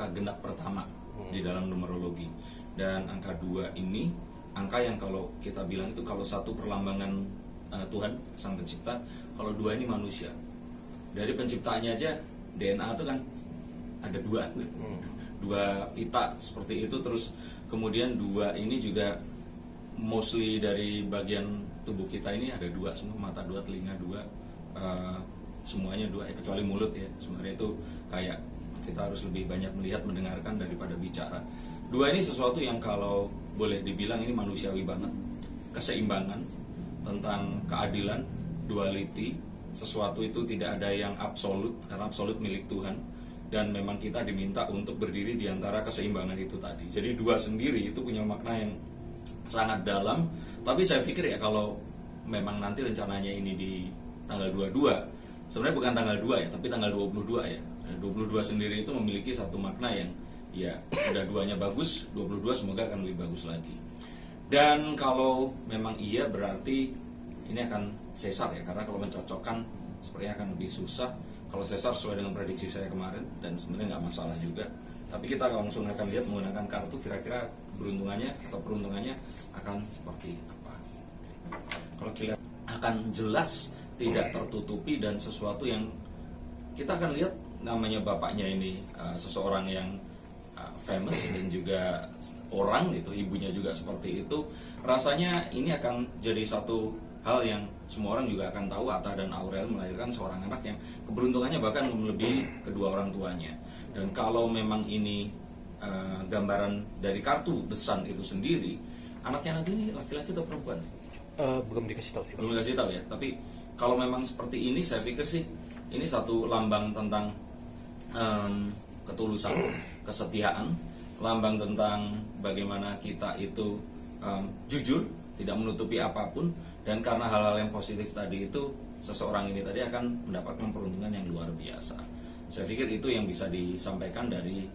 angka genap pertama di dalam numerologi. Dan angka 2 ini angka yang kalau kita bilang itu kalau satu perlambangan Tuhan Sang Pencipta, kalau 2 ini manusia. Dari penciptaannya aja DNA itu kan ada 2 pita seperti itu. Terus kemudian 2 ini juga mostly dari bagian tubuh kita ini ada 2 semua, mata 2, telinga 2, semuanya 2 kecuali mulut ya. Sebenarnya itu kayak kita harus lebih banyak melihat, mendengarkan daripada bicara. 2 ini sesuatu yang kalau boleh dibilang ini manusiawi banget. Keseimbangan, tentang keadilan, duality, sesuatu itu tidak ada yang absolut, karena absolut milik Tuhan. Dan memang kita diminta untuk berdiri di antara keseimbangan itu tadi. Jadi 2 sendiri itu punya makna yang sangat dalam. Tapi saya pikir ya kalau memang nanti rencananya ini di tanggal 22, sebenarnya bukan tanggal 2 ya, tapi tanggal 22 ya. 22 sendiri itu memiliki satu makna yang ya udah 2-nya bagus, 22 semoga akan lebih bagus lagi. Dan kalau memang iya berarti ini akan sesar ya, karena kalau mencocokkan sepertinya akan lebih susah. Kalau sesar sesuai dengan prediksi saya kemarin, dan sebenarnya nggak masalah juga. Tapi kita langsung akan lihat menggunakan kartu kira-kira keberuntungannya atau peruntungannya akan seperti apa. Kalau kita akan jelas tidak tertutupi dan sesuatu yang kita akan lihat namanya bapaknya ini seseorang yang famous dan juga orang gitu, ibunya juga seperti itu. Rasanya ini akan jadi satu hal yang semua orang juga akan tahu. Atta dan Aurel melahirkan seorang anak yang keberuntungannya bahkan melebihi kedua orang tuanya. Dan kalau memang ini gambaran dari kartu The Sun itu sendiri, anaknya nanti ini laki-laki atau perempuan? Belum dikasih tahu sih. Belum dikasih tahu ya. Tapi kalau memang seperti ini, saya pikir sih ini satu lambang tentang ketulusan, kesetiaan, lambang tentang bagaimana kita itu jujur, tidak menutupi apapun. Dan karena hal-hal yang positif tadi itu, seseorang ini tadi akan mendapatkan peruntungan yang luar biasa. Saya pikir itu yang bisa disampaikan dari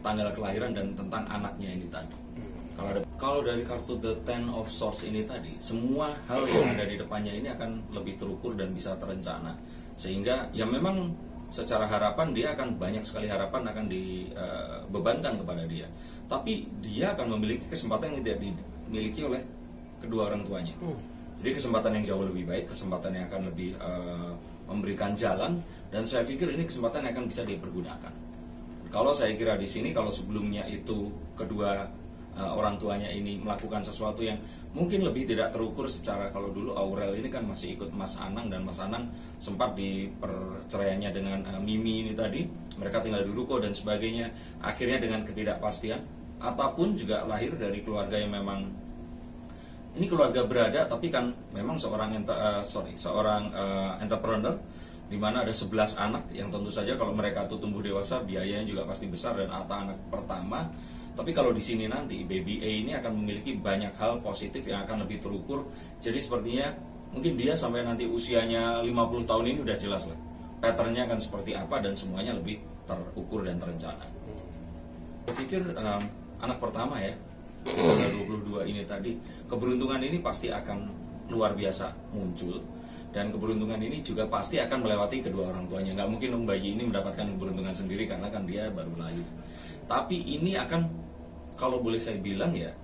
tanggal kelahiran dan tentang anaknya ini tadi. Kalau dari kartu The Ten of Swords ini tadi, semua hal yang ada di depannya ini akan lebih terukur dan bisa terencana. Sehingga ya memang secara harapan dia akan banyak sekali harapan akan dibebankan kepada dia. Tapi dia akan memiliki kesempatan yang tidak dimiliki oleh kedua orang tuanya. Jadi kesempatan yang jauh lebih baik, kesempatan yang akan lebih memberikan jalan, dan saya pikir ini kesempatan yang akan bisa dipergunakan. Kalau saya kira di sini, kalau sebelumnya itu kedua orang tuanya ini melakukan sesuatu yang mungkin lebih tidak terukur secara, kalau dulu Aurel ini kan masih ikut Mas Anang, dan Mas Anang sempat di perceraiannya dengan Mimi ini tadi, mereka tinggal di ruko dan sebagainya, akhirnya dengan ketidakpastian. Ataupun juga lahir dari keluarga yang memang ini keluarga berada, tapi kan memang seorang entrepreneur, di mana ada 11 anak yang tentu saja kalau mereka itu tumbuh dewasa biayanya juga pasti besar, dan Atta anak pertama. Tapi kalau di sini nanti baby A ini akan memiliki banyak hal positif yang akan lebih terukur. Jadi sepertinya mungkin dia sampai nanti usianya 50 tahun ini udah jelas lah patternnya akan seperti apa, dan semuanya lebih terukur dan terencana. Saya pikir anak pertama ya, tanggal 22 ini tadi, keberuntungan ini pasti akan luar biasa muncul. Dan keberuntungan ini juga pasti akan melewati kedua orang tuanya. Nggak mungkin bayi ini mendapatkan keberuntungan sendiri karena kan dia baru lahir. Tapi ini akan, kalau boleh saya bilang ya,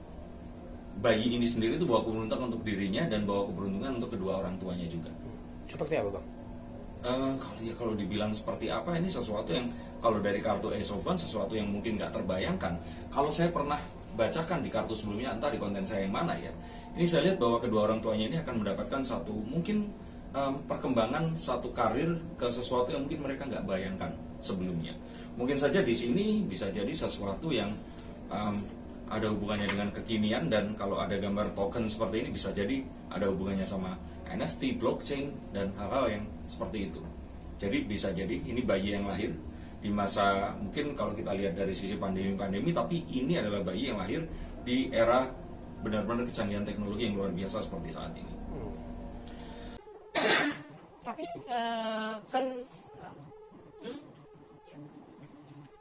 bayi ini sendiri itu bawa keberuntungan untuk dirinya dan bawa keberuntungan untuk kedua orang tuanya juga. Seperti apa, Bang? Kalau dibilang seperti apa, ini sesuatu yang kalau dari kartu Ace of Wands, sesuatu yang mungkin nggak terbayangkan. Kalau saya pernah bacakan di kartu sebelumnya, entah di konten saya yang mana ya, ini saya lihat bahwa kedua orang tuanya ini akan mendapatkan satu mungkin perkembangan satu karir ke sesuatu yang mungkin mereka nggak bayangkan sebelumnya. Mungkin saja di sini bisa jadi sesuatu yang ada hubungannya dengan kekinian, dan kalau ada gambar token seperti ini bisa jadi ada hubungannya sama NFT, blockchain, dan hal-hal yang seperti itu. Jadi bisa jadi ini bayi yang lahir di masa, mungkin kalau kita lihat dari sisi pandemi, tapi ini adalah bayi yang lahir di era benar-benar kecanggihan teknologi yang luar biasa seperti saat ini.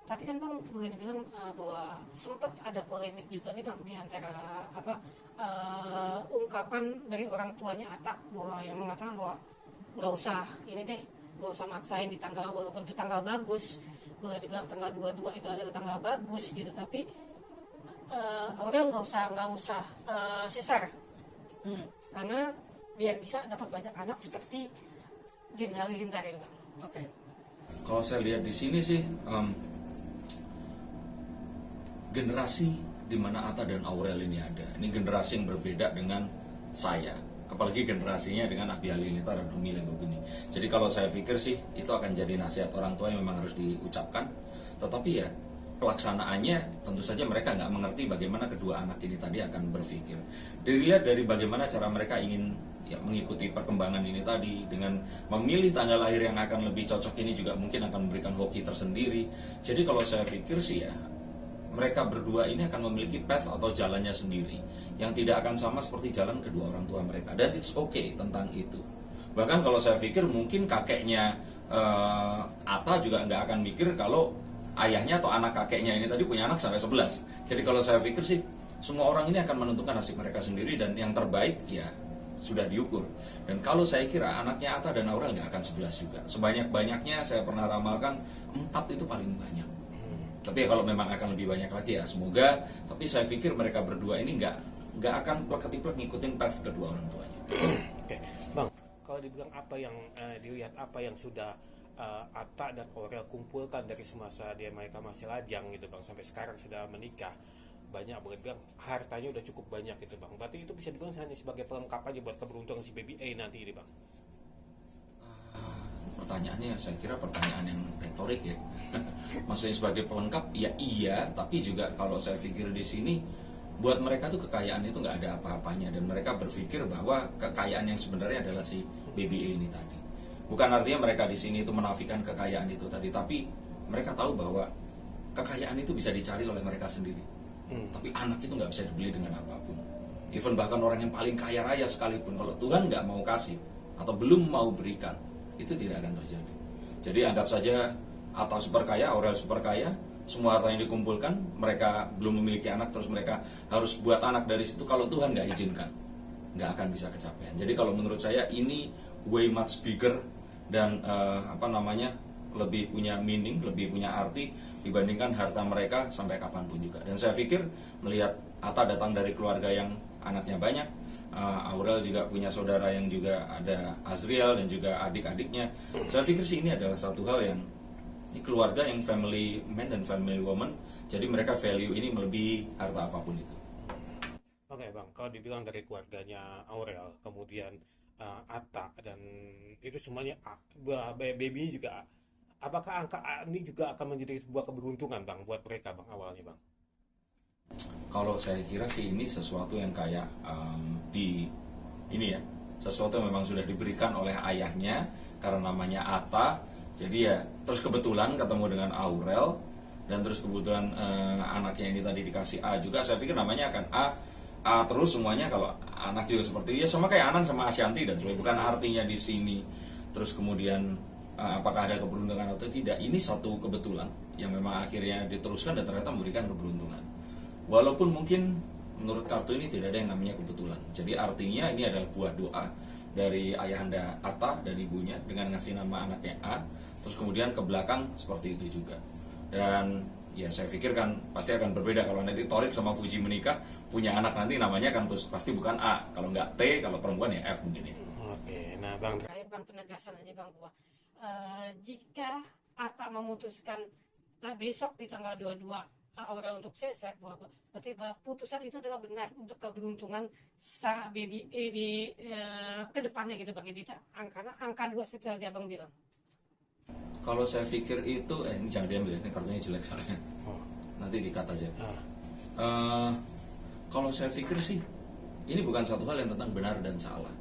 Tapi kan Bang boleh bilang bahwa sempat ada polemik juga nih Bang di antara ungkapan dari orang tuanya Atta bahwa yang mengatakan bahwa nggak usah ini deh, nggak usah maksain di tanggal, walaupun itu tanggal bagus, boleh dibilang tanggal 22 itu adalah tanggal bagus gitu, tapi orang nggak usah sesar. Karena biar bisa dapat banyak anak seperti Jin Halilintar itu, Bang. Oke. Kalau saya lihat di sini sih generasi di mana Atta dan Aurel ini ada. Ini generasi yang berbeda dengan saya. Apalagi generasinya dengan Abi Halilintar dan Umi Lenggogeni. Jadi kalau saya pikir sih itu akan jadi nasihat orang tua yang memang harus diucapkan. Tetapi ya pelaksanaannya tentu saja mereka nggak mengerti bagaimana kedua anak ini tadi akan berpikir. Dilihat dari bagaimana cara mereka ingin mengikuti perkembangan ini tadi, dengan memilih tanggal lahir yang akan lebih cocok ini juga mungkin akan memberikan hoki tersendiri. Jadi kalau saya pikir sih ya mereka berdua ini akan memiliki path atau jalannya sendiri yang tidak akan sama seperti jalan kedua orang tua mereka, dan it's okay tentang itu. Bahkan kalau saya pikir mungkin kakeknya Atta juga nggak akan mikir kalau ayahnya atau anak kakeknya ini tadi punya anak sampai 11. Jadi kalau saya pikir sih semua orang ini akan menentukan nasib mereka sendiri, dan yang terbaik ya sudah diukur. Dan kalau saya kira anaknya Atta dan Aurel nggak akan 11 juga. Sebanyak-banyaknya saya pernah ramalkan 4 itu paling banyak. Tapi ya kalau memang akan lebih banyak lagi ya semoga. Tapi saya pikir mereka berdua ini nggak akan plek-ketiplek ngikutin path kedua orang tuanya. Oke, Bang, kalau dibilang apa yang dilihat apa yang sudah Atta dan Aurel kumpulkan dari semasa mereka masih lajang gitu, Bang, sampai sekarang sudah menikah, banyak banget, Bang, hartanya udah cukup banyak gitu, Bang. Berarti itu bisa dibilang hanya sebagai pelengkap aja buat keberuntungan si Baby A nanti ini, Bang. Pertanyaannya saya kira pertanyaan yang retorik ya. Maksudnya sebagai pelengkap ya iya, tapi juga kalau saya pikir di sini buat mereka tuh kekayaan itu nggak ada apa-apanya, dan mereka berpikir bahwa kekayaan yang sebenarnya adalah si Baby A ini tadi. Bukan artinya mereka di sini itu menafikan kekayaan itu tadi, tapi mereka tahu bahwa kekayaan itu bisa dicari oleh mereka sendiri. Tapi anak itu nggak bisa dibeli dengan apapun. Even bahkan orang yang paling kaya raya sekalipun, kalau Tuhan nggak mau kasih atau belum mau berikan, itu tidak akan terjadi. Jadi anggap saja Atta super kaya, Aurel super kaya, semua harta yang dikumpulkan, mereka belum memiliki anak, terus mereka harus buat anak dari situ. Kalau Tuhan nggak izinkan, nggak akan bisa kecapean. Jadi kalau menurut saya ini way much bigger dan lebih punya meaning, lebih punya arti dibandingkan harta mereka sampai kapanpun juga. Dan saya pikir melihat Atta datang dari keluarga yang anaknya banyak, Aurel juga punya saudara yang juga ada Azriel dan juga adik-adiknya. Saya pikir sih ini adalah satu hal yang ini keluarga yang family man dan family woman. Jadi mereka value ini melebihi harta apapun itu. Oke, Bang, kalau dibilang dari keluarganya Aurel, kemudian Atta, dan itu semuanya baby juga, apakah angka ini juga akan menjadi sebuah keberuntungan, Bang, buat mereka, Bang, awalnya, Bang? Kalau saya kira sih ini sesuatu yang kayak sesuatu yang memang sudah diberikan oleh ayahnya karena namanya Atta. Jadi ya terus kebetulan ketemu dengan Aurel, dan terus kebetulan anaknya ini tadi dikasih A juga. Saya pikir namanya akan A terus semuanya. Kalau anak juga seperti sama kayak Anang sama Asyanti, dan bukan artinya di sini terus kemudian apakah ada keberuntungan atau tidak. Ini satu kebetulan yang memang akhirnya diteruskan dan ternyata memberikan keberuntungan. Walaupun mungkin menurut kartu ini tidak ada yang namanya kebetulan. Jadi artinya ini adalah buah doa dari ayahanda Atta dan ibunya dengan ngasih nama anaknya A. Terus kemudian ke belakang seperti itu juga. Dan ya saya pikir kan pasti akan berbeda kalau nanti Thorik sama Fuji menikah, punya anak nanti namanya kan pasti bukan A. Kalau nggak T, kalau perempuan ya F mungkin ya. Oke, nah, Bang, Terakhir, Bang, penegasan aja, Bang, bahwa jika Atta memutuskan besok di tanggal 22 Aurel untuk sesek, berarti putusan itu adalah benar untuk keberuntungan sa Baby A di kedepannya gitu, Bang. Jadi karena angka 2 seperti yang Abang bilang. Kalau saya pikir itu ini jangan diambil, ini kartunya jelek soalnya. Nanti di-cut aja. Kalau saya pikir sih ini bukan satu hal yang tentang benar dan salah.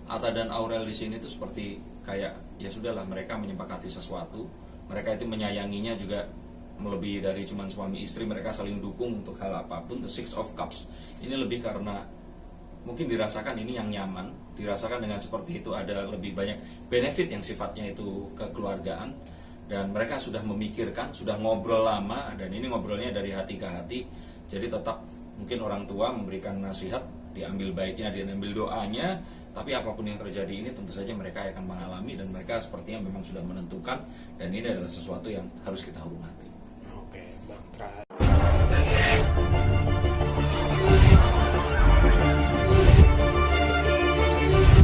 Atta dan Aurel di sini itu seperti kayak ya sudahlah, mereka menyepakati sesuatu, mereka itu menyayanginya juga melebihi dari cuma suami istri, mereka saling dukung untuk hal apapun. The Six of Cups ini lebih karena mungkin dirasakan ini yang nyaman, dirasakan dengan seperti itu ada lebih banyak benefit yang sifatnya itu kekeluargaan, dan mereka sudah memikirkan, sudah ngobrol lama, dan ini ngobrolnya dari hati ke hati. Jadi tetap mungkin orang tua memberikan nasihat, diambil baiknya, diambil doanya, Tapi apapun yang terjadi ini tentu saja mereka akan mengalami, dan mereka sepertinya memang sudah menentukan, dan ini adalah sesuatu yang harus kita hormati.